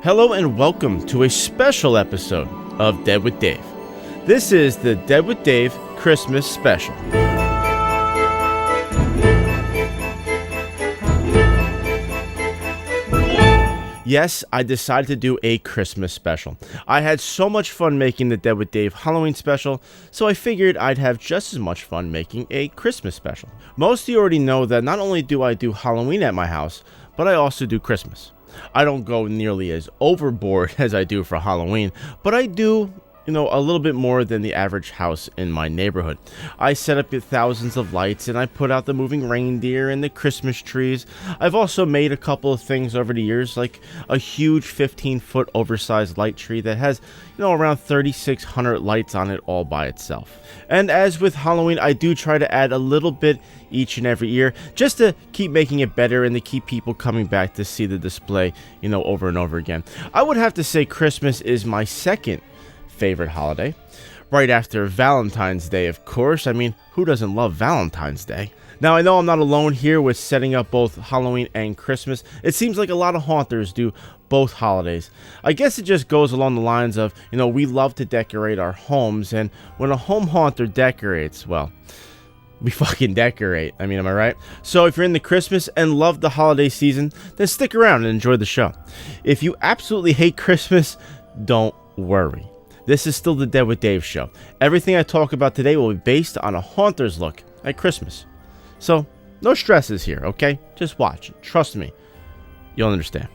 Hello and welcome to a special episode of Dead with Dave. This is the Dead with Dave Christmas Special. Yes, I decided to do a Christmas special. I had so much fun making the Dead with Dave Halloween special, so I figured I'd have just as much fun making a Christmas special. Most of you already know that not only do I do Halloween at my house, but I also do Christmas. I don't go nearly as overboard as I do for Halloween, but I do, a little bit more than the average house in my neighborhood. I set up thousands of lights and I put out the moving reindeer and the Christmas trees. I've also made a couple of things over the years, like a huge 15-foot oversized light tree that has, around 3,600 lights on it all by itself. And as with Halloween, I do try to add a little bit each and every year just to keep making it better and to keep people coming back to see the display, over and over again. I would have to say Christmas is my second favorite holiday, right after Valentine's Day, of course. I mean, who doesn't love Valentine's Day? Now, I know I'm not alone here with setting up both Halloween and Christmas. It seems like a lot of haunters do both holidays. I guess it just goes along the lines of, we love to decorate our homes, and when a home haunter decorates, well, we fucking decorate. I mean, am I right? So if you're in the Christmas and love the holiday season, then stick around and enjoy the show. If you absolutely hate Christmas, don't worry. This is still the Dead with Dave show. Everything I talk about today will be based on a haunter's look at Christmas. So, no stresses here, okay? Just watch. Trust me. You'll understand.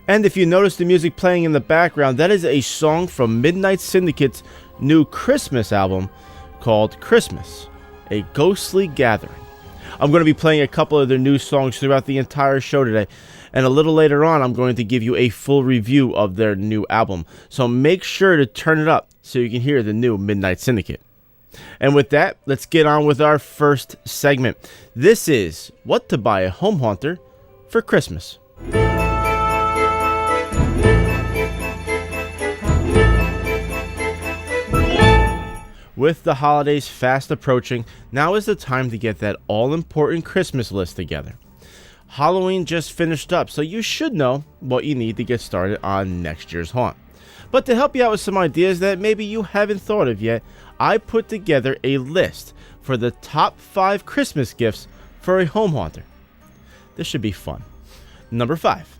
And if you notice the music playing in the background, that is a song from Midnight Syndicate's new Christmas album called Christmas, A Ghostly Gathering. I'm going to be playing a couple of their new songs throughout the entire show today. And a little later on, I'm going to give you a full review of their new album. So make sure to turn it up so you can hear the new Midnight Syndicate. And with that, let's get on with our first segment. This is what to buy a home haunter for Christmas. With the holidays fast approaching, now is the time to get that all-important Christmas list together. Halloween just finished up, so you should know what you need to get started on next year's haunt. But to help you out with some ideas that maybe you haven't thought of yet, I put together a list for the top 5 Christmas gifts for a home haunter. This should be fun. Number 5,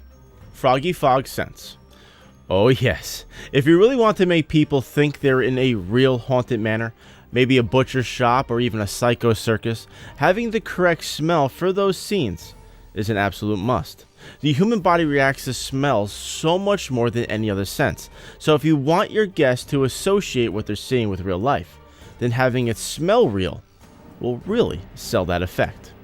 Froggy Fog Scents. Oh yes, if you really want to make people think they're in a real haunted manor, maybe a butcher shop or even a psycho circus, having the correct smell for those scenes is an absolute must. The human body reacts to smells so much more than any other sense. So if you want your guests to associate what they're seeing with real life, then having it smell real will really sell that effect.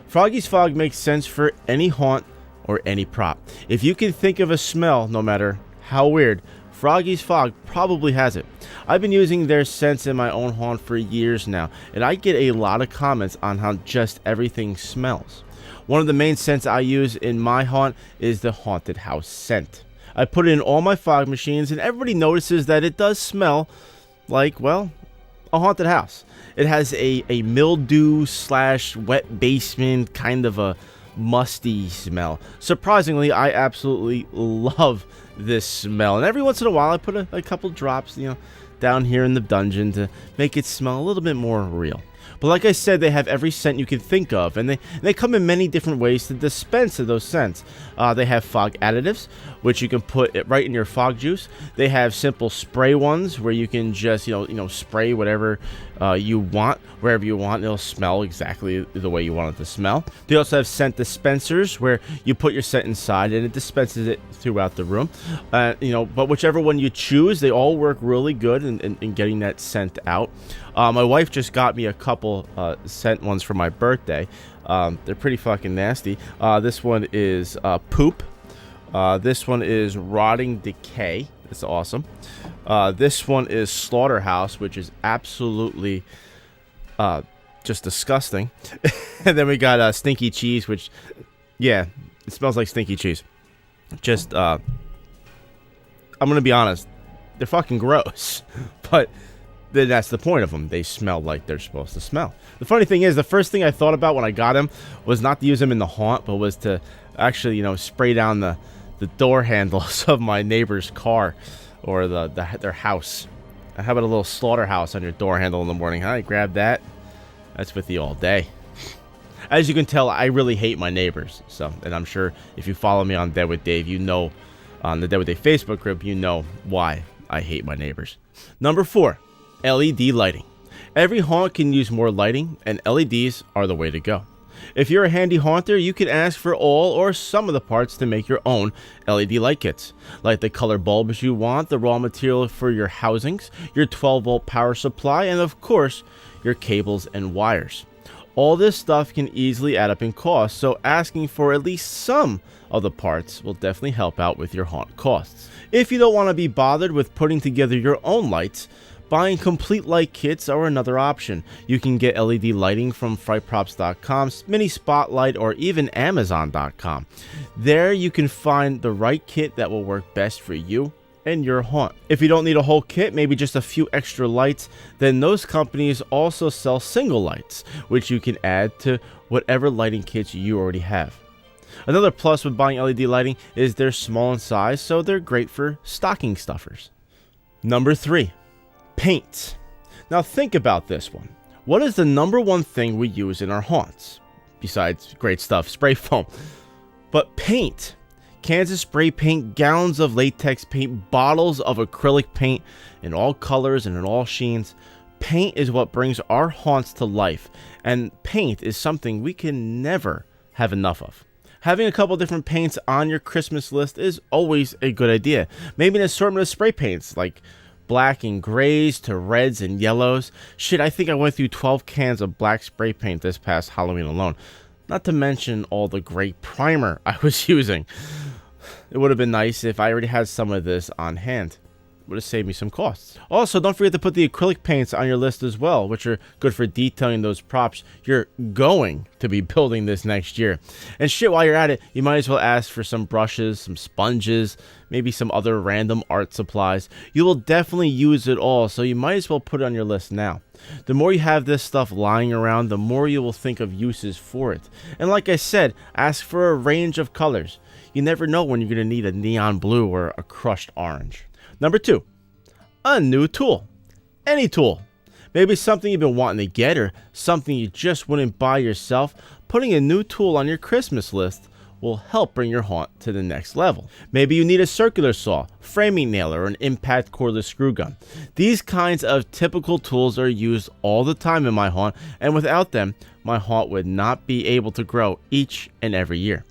Froggy's Fog makes sense for any haunt or any prop. If you can think of a smell, no matter how weird, Froggy's Fog probably has it. I've been using their scents in my own haunt for years now, and I get a lot of comments on how just everything smells. One of the main scents I use in my haunt is the haunted house scent. I put it in all my fog machines and everybody notices that it does smell like, well, a haunted house. It has a mildew / wet basement, kind of a musty smell. Surprisingly, I absolutely love this smell. And every once in a while I put a couple drops, down here in the dungeon to make it smell a little bit more real. But like I said, they have every scent you can think of, and they come in many different ways to dispense of those scents. They have fog additives, which you can put it right in your fog juice. They have simple spray ones where you can just spray whatever you want wherever you want. It'll smell exactly the way you want it to smell. They also have scent dispensers where you put your scent inside and it dispenses it throughout the room. But whichever one you choose, they all work really good in getting that scent out. My wife just got me a couple scent ones for my birthday. They're pretty fucking nasty. This one is poop. This one is rotting decay. It's awesome. This one is slaughterhouse, which is absolutely just disgusting. And then we got stinky cheese, which, yeah, it smells like stinky cheese. Just, I'm gonna be honest, they're fucking gross. But then that's the point of them. They smell like they're supposed to smell. The funny thing is, the first thing I thought about when I got them was not to use them in the haunt, but was to actually, spray down the door handles of my neighbor's car or their house. How about a little slaughterhouse on your door handle in the morning? Huh? Grab that. That's with you all day. As you can tell, I really hate my neighbors. And I'm sure if you follow me on Dead with Dave, you know, on the Dead with Dave Facebook group, you know why I hate my neighbors. Number 4, LED lighting. Every haunt can use more lighting, and LEDs are the way to go. If you're a handy haunter, you can ask for all or some of the parts to make your own LED light kits, like the color bulbs you want, the raw material for your housings, your 12-volt power supply, and of course, your cables and wires. All this stuff can easily add up in cost, so asking for at least some of the parts will definitely help out with your haunt costs. If you don't want to be bothered with putting together your own lights, buying complete light kits are another option. You can get LED lighting from frightprops.com, Mini Spotlight, or even Amazon.com. There you can find the right kit that will work best for you and your haunt. If you don't need a whole kit, maybe just a few extra lights, then those companies also sell single lights, which you can add to whatever lighting kits you already have. Another plus with buying LED lighting is they're small in size, so they're great for stocking stuffers. Number 3, paint. Now think about this one. What is the number one thing we use in our haunts? Besides great stuff, spray foam. But paint. Cans of spray paint, gallons of latex paint, bottles of acrylic paint in all colors and in all sheens. Paint is what brings our haunts to life, and paint is something we can never have enough of. Having a couple different paints on your Christmas list is always a good idea. Maybe an assortment of spray paints like black and grays to reds and yellows. Shit, I think I went through 12 cans of black spray paint this past Halloween alone. Not to mention all the great primer I was using. It would have been nice if I already had some of this on hand. It would have saved me some costs. Also, don't forget to put the acrylic paints on your list as well, which are good for detailing those props you're going to be building this next year. And shit, while you're at it, you might as well ask for some brushes, some sponges, maybe some other random art supplies. You will definitely use it all, so you might as well put it on your list now. The more you have this stuff lying around, the more you will think of uses for it. And like I said, ask for a range of colors. You never know when you're going to need a neon blue or a crushed orange. Number 2, a new tool. Any tool. Maybe something you've been wanting to get or something you just wouldn't buy yourself. Putting a new tool on your Christmas list will help bring your haunt to the next level. Maybe you need a circular saw, framing nailer, or an impact cordless screw gun. These kinds of typical tools are used all the time in my haunt, and without them, my haunt would not be able to grow each and every year.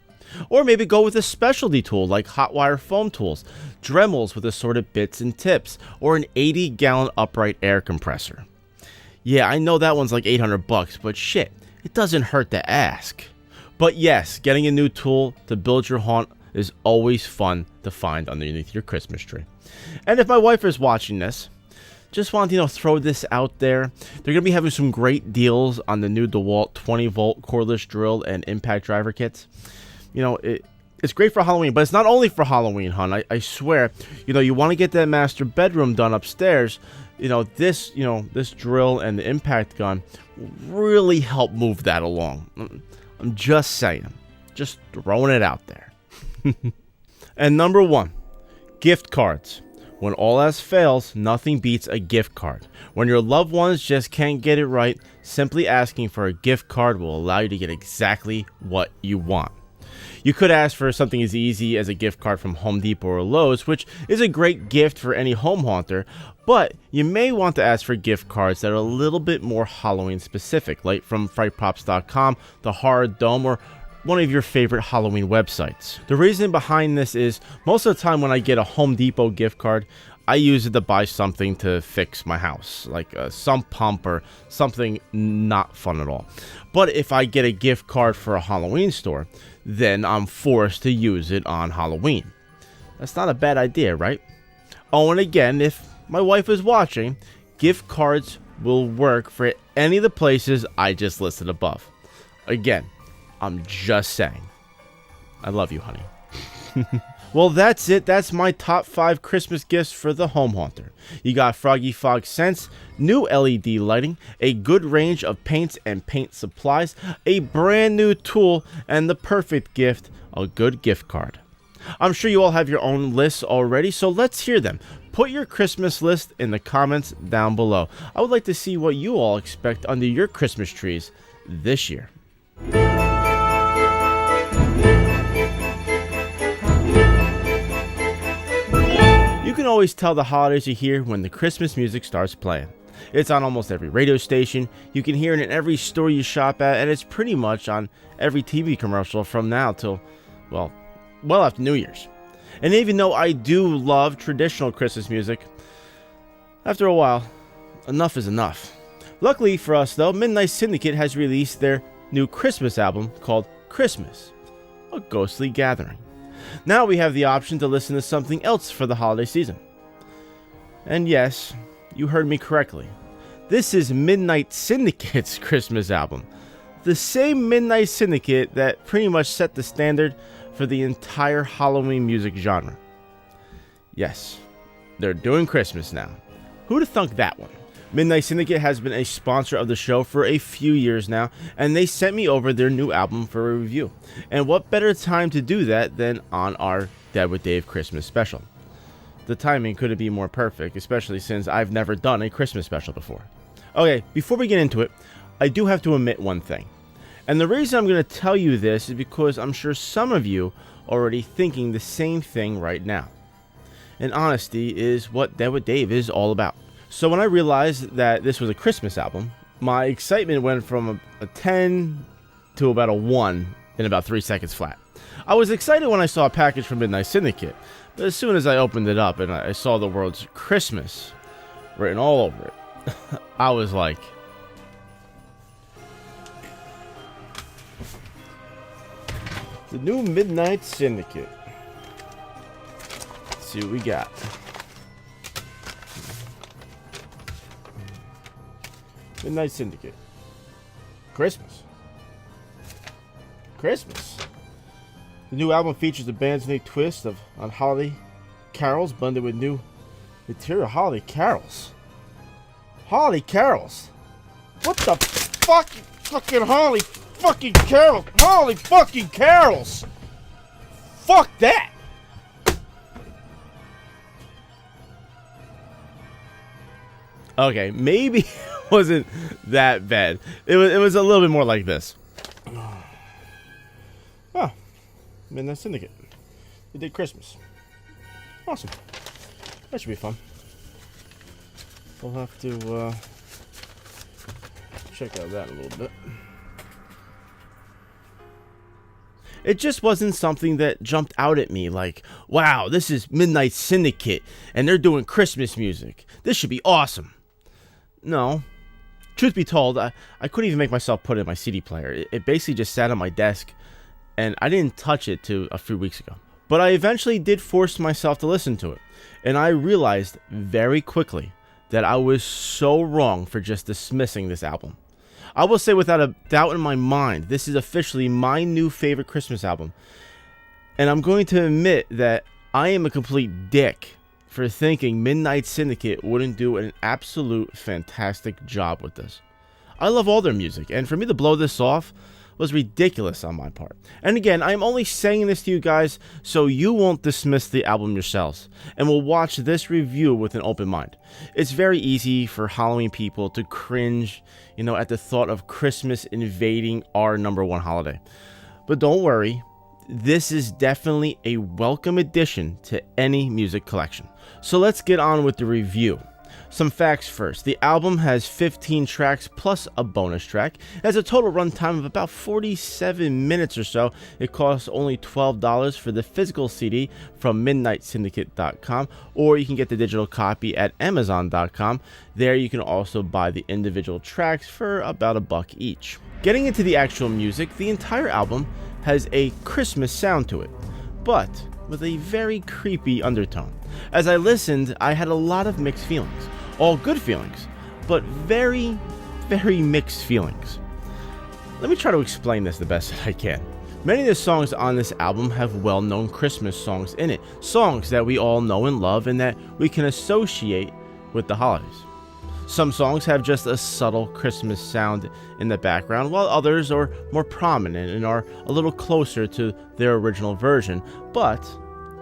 Or maybe go with a specialty tool like hot wire foam tools, Dremels with assorted bits and tips, or an 80-gallon upright air compressor. Yeah, I know that one's like $800, but shit, it doesn't hurt to ask. But yes, getting a new tool to build your haunt is always fun to find underneath your Christmas tree. And if my wife is watching this, just want to throw this out there. They're going to be having some great deals on the new DeWalt 20-volt cordless drill and impact driver kits. It's great for Halloween, but it's not only for Halloween, hon. I swear, you want to get that master bedroom done upstairs. This drill and the impact gun will really help move that along. I'm just saying, just throwing it out there. And number 1, gift cards. When all else fails, nothing beats a gift card. When your loved ones just can't get it right, simply asking for a gift card will allow you to get exactly what you want. You could ask for something as easy as a gift card from Home Depot or Lowe's, which is a great gift for any home haunter, but you may want to ask for gift cards that are a little bit more Halloween specific, like from frightprops.com, the Horror Dome, or one of your favorite Halloween websites. The reason behind this is most of the time when I get a Home Depot gift card, I use it to buy something to fix my house, like a sump pump or something not fun at all. But if I get a gift card for a Halloween store, then I'm forced to use it on Halloween. That's not a bad idea, right? Oh, and again, if my wife is watching, gift cards will work for any of the places I just listed above. Again, I'm just saying. I love you, honey. Well, that's it. That's my top 5 Christmas gifts for the home haunter. You got Froggy Fog scents, new LED lighting, a good range of paints and paint supplies, a brand new tool, and the perfect gift, a good gift card. I'm sure you all have your own lists already, so let's hear them. Put your Christmas list in the comments down below. I would like to see what you all expect under your Christmas trees this year. You can always tell the holidays are here when the Christmas music starts playing. It's on almost every radio station, you can hear it in every store you shop at, and it's pretty much on every TV commercial from now till, well after New Year's. And even though I do love traditional Christmas music, after a while, enough is enough. Luckily for us though, Midnight Syndicate has released their new Christmas album called Christmas, A Ghostly Gathering. Now we have the option to listen to something else for the holiday season. And yes, you heard me correctly. This is Midnight Syndicate's Christmas album. The same Midnight Syndicate that pretty much set the standard for the entire Halloween music genre. Yes, they're doing Christmas now. Who'd have thunk that one? Midnight Syndicate has been a sponsor of the show for a few years now, and they sent me over their new album for a review. And what better time to do that than on our DwD Christmas Special? The timing couldn't be more perfect, especially since I've never done a Christmas special before. Okay, before we get into it, I do have to admit one thing. And the reason I'm going to tell you this is because I'm sure some of you are already thinking the same thing right now. And honesty is what DwD is all about. So when I realized that this was a Christmas album, my excitement went from a 10 to about a 1 in about 3 seconds flat. I was excited when I saw a package from Midnight Syndicate, but as soon as I opened it up and I saw the words Christmas written all over it, I was like, the new Midnight Syndicate. Let's see what we got. Midnight Syndicate. Christmas. Christmas. The new album features the band's unique twist on holiday carols blended with new material. Holiday carols. Holiday carols. What the fuck? Fucking holiday fucking carols. Holiday fucking carols. Fuck that. Okay, maybe it wasn't that bad. It was a little bit more like this. Oh, Midnight Syndicate. They did Christmas. Awesome. That should be fun. We'll have to check out that a little bit. It just wasn't something that jumped out at me like, wow, this is Midnight Syndicate and they're doing Christmas music. This should be awesome. No. Truth be told, I couldn't even make myself put it in my CD player. It basically just sat on my desk and I didn't touch it till a few weeks ago. But I eventually did force myself to listen to it. And I realized very quickly that I was so wrong for just dismissing this album. I will say without a doubt in my mind, this is officially my new favorite Christmas album. And I'm going to admit that I am a complete dick for thinking Midnight Syndicate wouldn't do an absolute fantastic job with this. I love all their music, and for me to blow this off was ridiculous on my part. And again, I'm only saying this to you guys so you won't dismiss the album yourselves, and will watch this review with an open mind. It's very easy for Halloween people to cringe, at the thought of Christmas invading our #1 holiday. But don't worry, this is definitely a welcome addition to any music collection. So let's get on with the review. Some facts first. The album has 15 tracks plus a bonus track. It has a total runtime of about 47 minutes or so. It costs only $12 for the physical CD from midnightsyndicate.com, or you can get the digital copy at amazon.com. There you can also buy the individual tracks for about $1 each. Getting into the actual music, the entire album has a Christmas sound to it, but with a very creepy undertone. As I listened, I had a lot of mixed feelings. All good feelings, but very, very mixed feelings. Let me try to explain this the best that I can. Many of the songs on this album have well-known Christmas songs in it. Songs that we all know and love and that we can associate with the holidays. Some songs have just a subtle Christmas sound in the background, while others are more prominent and are a little closer to their original version, but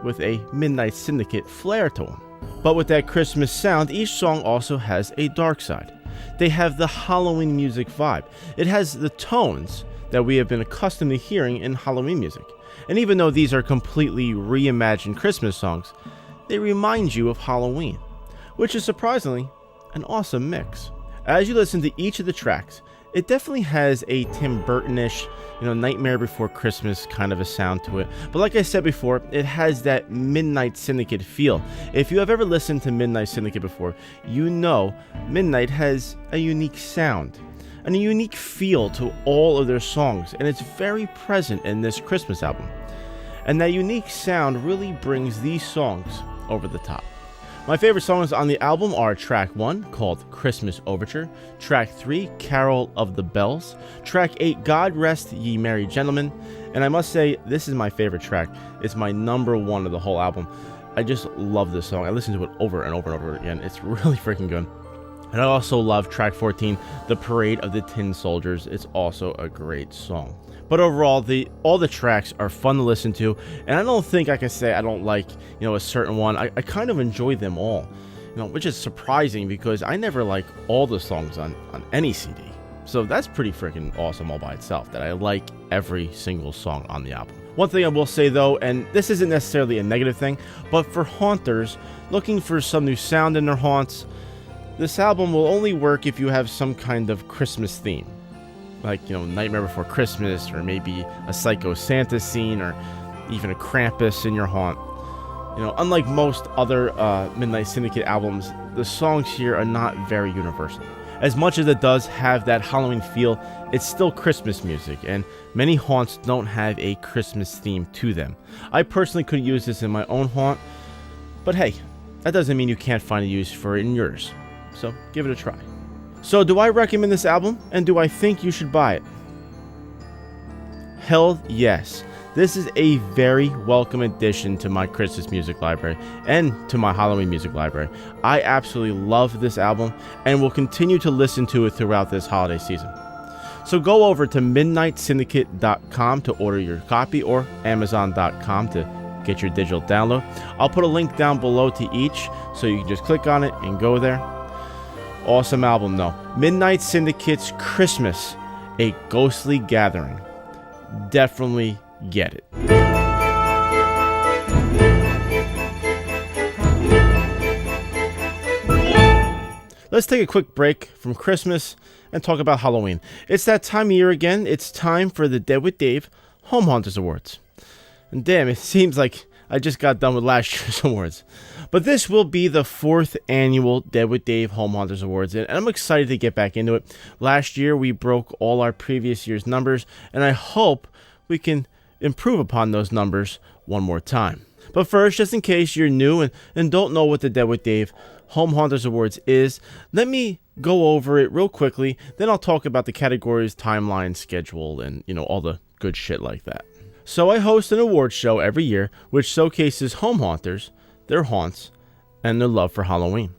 with a Midnight Syndicate flair to them. But with that Christmas sound, each song also has a dark side. They have the Halloween music vibe. It has the tones that we have been accustomed to hearing in Halloween music. And even though these are completely reimagined Christmas songs, they remind you of Halloween, which is surprisingly an awesome mix. As you listen to each of the tracks, it definitely has a Tim Burton-ish, Nightmare Before Christmas kind of a sound to it. But like I said before, it has that Midnight Syndicate feel. If you have ever listened to Midnight Syndicate before, you know Midnight has a unique sound and a unique feel to all of their songs, and it's very present in this Christmas album. And that unique sound really brings these songs over the top. My favorite songs on the album are track 1, called Christmas Overture, track 3, Carol of the Bells, track 8, God Rest Ye Merry Gentlemen, and I must say, this is my favorite track. It's my number 1 of the whole album. I just love this song. I listen to it over and over and over again. It's really freaking good. And I also love track 14, The Parade of the Tin Soldiers. It's also a great song. But overall, all the tracks are fun to listen to, and I don't think I can say I don't like, a certain one. I kind of enjoy them all, which is surprising because I never like all the songs on any CD. So that's pretty freaking awesome all by itself, that I like every single song on the album. One thing I will say though, and this isn't necessarily a negative thing, but for haunters looking for some new sound in their haunts, this album will only work if you have some kind of Christmas theme. Like, Nightmare Before Christmas, or maybe a Psycho Santa scene, or even a Krampus in your haunt. Unlike most other Midnight Syndicate albums, the songs here are not very universal. As much as it does have that Halloween feel, it's still Christmas music, and many haunts don't have a Christmas theme to them. I personally could use this in my own haunt, but hey, that doesn't mean you can't find a use for it in yours. So give it a try. So do I recommend this album, and do I think you should buy it? Hell yes. This is a very welcome addition to my Christmas music library and to my Halloween music library. I absolutely love this album and will continue to listen to it throughout this holiday season. So go over to midnightsyndicate.com to order your copy, or amazon.com to get your digital download. I'll put a link down below to each, so you can just click on it and go there. Awesome album though. Midnight Syndicate's Christmas, A Ghostly Gathering. Definitely get it. Let's take a quick break from Christmas and talk about Halloween. It's that time of year again. It's time for the DwD Home Haunters Awards. And damn, it seems like I just got done with last year's awards. But this will be the 4th annual DwD Home Haunters Awards, and I'm excited to get back into it. Last year, we broke all our previous year's numbers, and I hope we can improve upon those numbers one more time. But first, just in case you're new and don't know what the DwD Home Haunters Awards is, let me go over it real quickly, then I'll talk about the categories, timeline, schedule, and all the good shit like that. So I host an award show every year which showcases home haunters, their haunts, and their love for Halloween.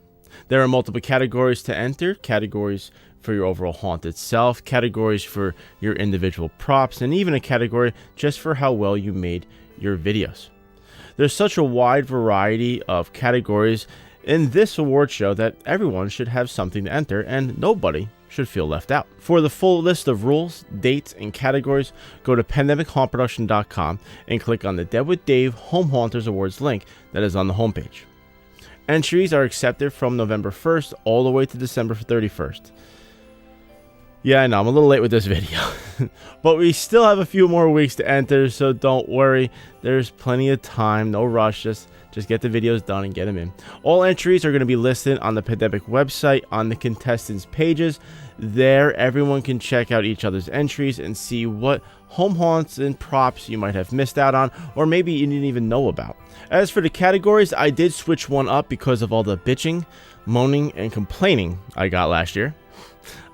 There are multiple categories to enter, categories for your overall haunt itself, categories for your individual props, and even a category just for how well you made your videos. There's such a wide variety of categories in this award show that everyone should have something to enter, and nobody should feel left out. For the full list of rules, dates, and categories, go to pandemichauntproduction.com and click on the DwD Home Haunters Awards link that is on the homepage. Entries are accepted from November 1st all the way to December 31st. Yeah, I know, I'm a little late with this video, but we still have a few more weeks to enter, so don't worry. There's plenty of time, no rush, just get the videos done and get them in. All entries are going to be listed on the Pandemic website on the contestants pages. There, everyone can check out each other's entries and see what home haunts and props you might have missed out on, or maybe you didn't even know about. As for the categories, I did switch one up because of all the bitching, moaning, and complaining I got last year.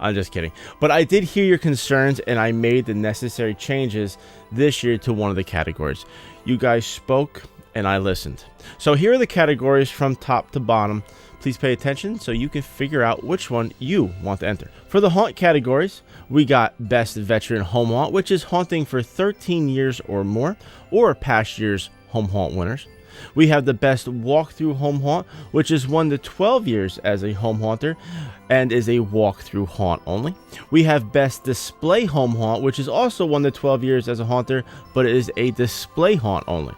I'm just kidding. But I did hear your concerns, and I made the necessary changes this year to one of the categories. You guys spoke, and I listened. So here are the categories from top to bottom. Please pay attention so you can figure out which one you want to enter. For the haunt categories, we got Best Veteran Home Haunt, which is haunting for 13 years or more, or past year's home haunt winners. We have the best walkthrough home haunt, which has won the 12 years as a home haunter and is a walkthrough haunt only. We have best display home haunt, which has also won the 12 years as a haunter, but it is a display haunt only.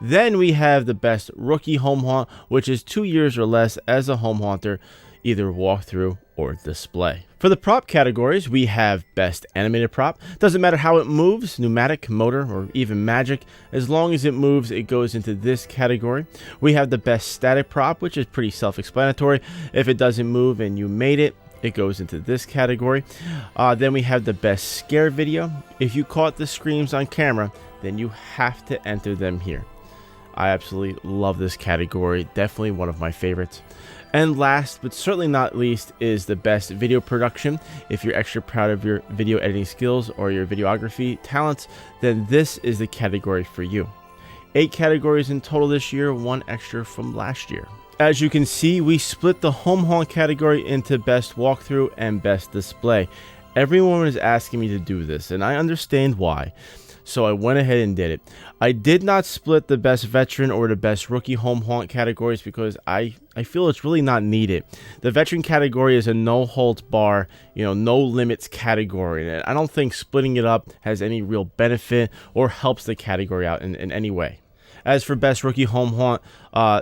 Then we have the best rookie home haunt, which is 2 years or less as a home haunter, either walkthrough or display. For the prop categories, we have best animated prop. Doesn't matter how it moves, pneumatic, motor, or even magic. As long as it moves, it goes into this category. We have the best static prop, which is pretty self-explanatory. If it doesn't move and you made it, it goes into this category. Then we have the best scare video. If you caught the screams on camera, then you have to enter them here. I absolutely love this category. Definitely one of my favorites. And last, but certainly not least, is the best video production. If you're extra proud of your video editing skills or your videography talents, then this is the category for you. 8 categories in total this year, 1 extra from last year. As you can see, we split the home haunt category into best walkthrough and best display. Everyone was asking me to do this, and I understand why. So I went ahead and did it. I did not split the best veteran or the best rookie home haunt categories because I feel it's really not needed. The veteran category is a no holds bar, no limits category. And I don't think splitting it up has any real benefit or helps the category out in any way. As for best rookie home haunt,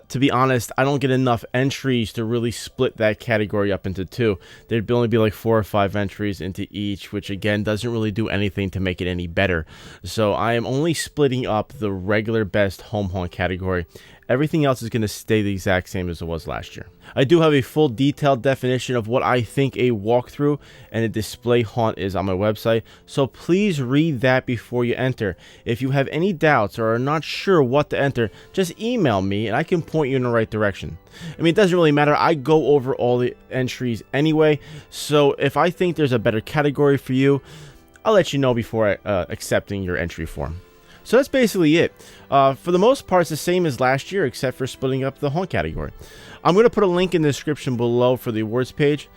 to be honest, I don't get enough entries to really split that category up into 2. There'd only be like 4 or 5 entries into each, which again doesn't really do anything to make it any better. So I am only splitting up the regular best home haunt category. Everything else is going to stay the exact same as it was last year. I do have a full detailed definition of what I think a walkthrough and a display haunt is on my website, so please read that before you enter. If you have any doubts or are not sure what to enter, just email me and I can point you in the right direction. I mean, it doesn't really matter. I go over all the entries anyway, so if I think there's a better category for you, I'll let you know before accepting your entry form. So that's basically it. For the most part, it's the same as last year, except for splitting up the haunt category. I'm going to put a link in the description below for the awards page.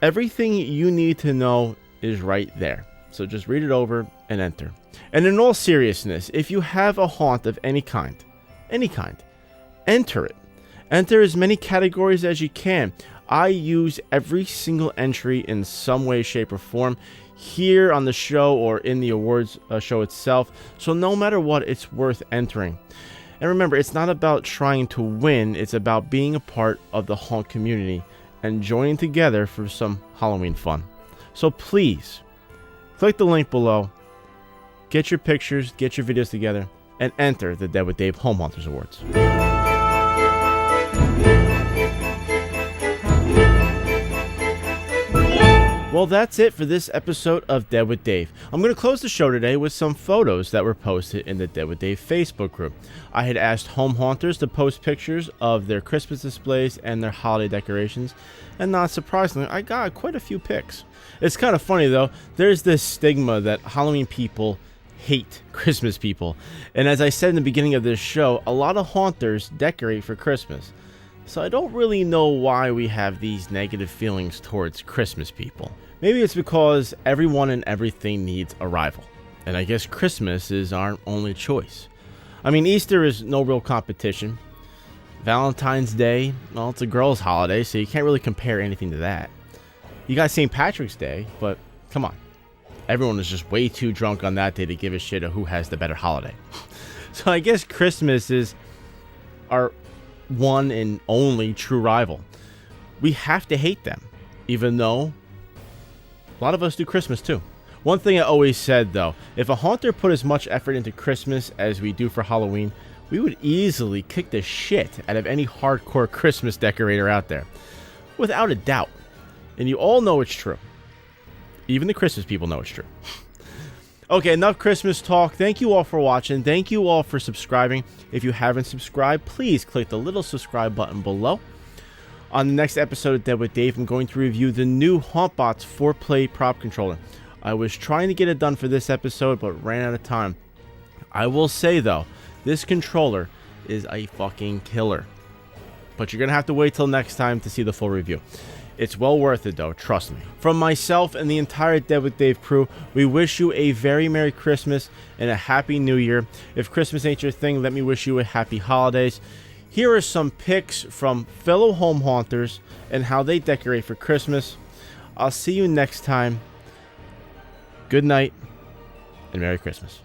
Everything you need to know is right there. So just read it over and enter. And in all seriousness, if you have a haunt of any kind, enter it. Enter as many categories as you can. I use every single entry in some way, shape, or form here on the show or in the awards show itself, so no matter what, it's worth entering. And remember, it's not about trying to win, it's about being a part of the haunt community and joining together for some Halloween fun. So please, click the link below, get your pictures, get your videos together, and enter the DwD Home Haunters Awards. Well, that's it for this episode of Dead with Dave. I'm going to close the show today with some photos that were posted in the Dead with Dave Facebook group. I had asked home haunters to post pictures of their Christmas displays and their holiday decorations, and not surprisingly, I got quite a few pics. It's kind of funny though, there's this stigma that Halloween people hate Christmas people, and as I said in the beginning of this show, a lot of haunters decorate for Christmas. So I don't really know why we have these negative feelings towards Christmas people. Maybe it's because everyone and everything needs a rival. And I guess Christmas is our only choice. I mean, Easter is no real competition. Valentine's Day, well, it's a girl's holiday, so you can't really compare anything to that. You got St. Patrick's Day, but come on. Everyone is just way too drunk on that day to give a shit of who has the better holiday. So I guess Christmas is our one and only true rival. We have to hate them, even though a lot of us do Christmas too. One thing I always said though, if a haunter put as much effort into Christmas as we do for Halloween, we would easily kick the shit out of any hardcore Christmas decorator out there. Without a doubt. And you all know it's true. Even the Christmas people know it's true. Okay, enough Christmas talk. Thank you all for watching. Thank you all for subscribing. If you haven't subscribed, please click the little subscribe button below. On the next episode of Dead with Dave, I'm going to review the new HauntBots 4-play prop controller. I was trying to get it done for this episode, but ran out of time. I will say, though, this controller is a fucking killer. But you're going to have to wait till next time to see the full review. It's well worth it though, trust me. From myself and the entire Dead with Dave crew, we wish you a very Merry Christmas and a Happy New Year. If Christmas ain't your thing, let me wish you a Happy Holidays. Here are some pics from fellow home haunters and how they decorate for Christmas. I'll see you next time. Good night and Merry Christmas.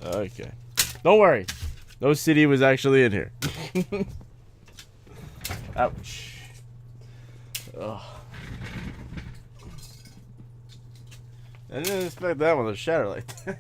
Okay. Don't worry. No CD was actually in here. Ouch. Ugh. I didn't expect that one to shatter like that.